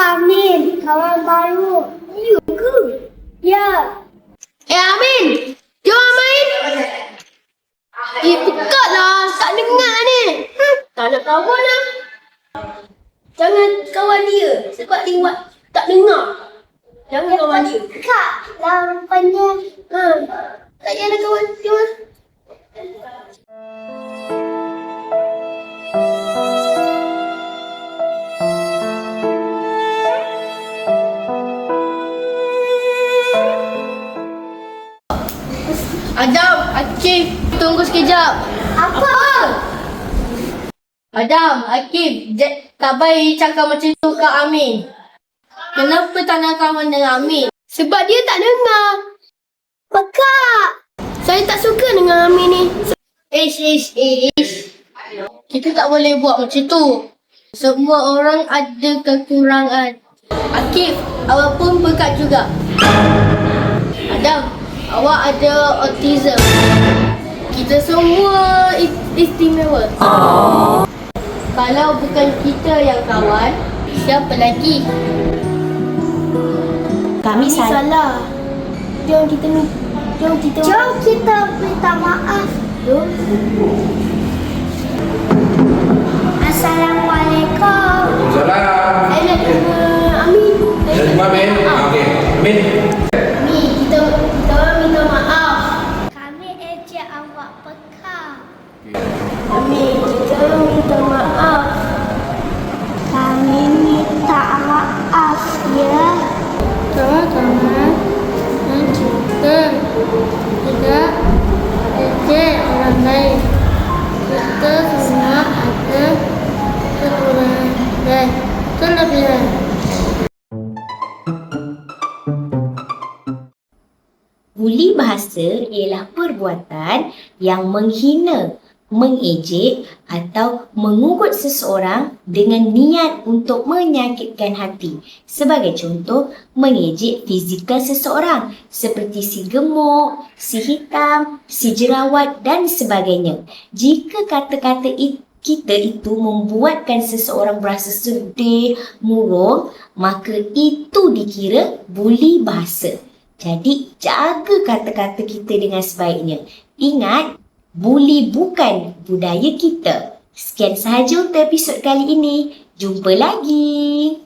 Amin, kawan baru. Ya ke? Ya. Amin, jom main. Pekatlah, tak dengar ni. Tak nak kawan lah. Jangan kawan dia sebab dia buat tak dengar. Jangan kawan dia. Kak, lampanya. Tak payahlah kawan. Jom lah. Adam, Akif, tunggu sekejap. Apa? Adam, Akif, tak baik cakap macam tu ke Amin. Kenapa tak nak kawan dengan Amin? Sebab dia tak dengar. Kak. Saya tak suka dengan Amin ni. Ish. Kita tak boleh buat macam tu. Semua orang ada kekurangan. Akif, awak pun pekat juga. Adam, awak ada autism. Kita semua istimewa. Kalau bukan kita yang kawan, siapa lagi? Kami Salah. Jom kita minta maaf. Jom. Assalamualaikum. Salam. Saya nak jumpa Amin. Dah jumpa Amin? Okey. Amin. Amin, kita orang minta maaf. Kami ejek awak pekak. Amin, kita orang minta maaf. Kami minta maaf ya. Sama-sama. Dan kita tidak ejek orang lain. Kita semua ada kekurangan dan kelebihan. Buli bahasa ialah perbuatan yang menghina, mengejek atau mengugut seseorang dengan niat untuk menyakitkan hati. Sebagai contoh, mengejek fizikal seseorang seperti si gemuk, si hitam, si jerawat dan sebagainya. Jika kata-kata kita itu membuatkan seseorang berasa sedih, murung, maka itu dikira buli bahasa. Jadi, jaga kata-kata kita dengan sebaiknya. Ingat, buli bukan budaya kita. Sekian sahaja untuk episod kali ini. Jumpa lagi.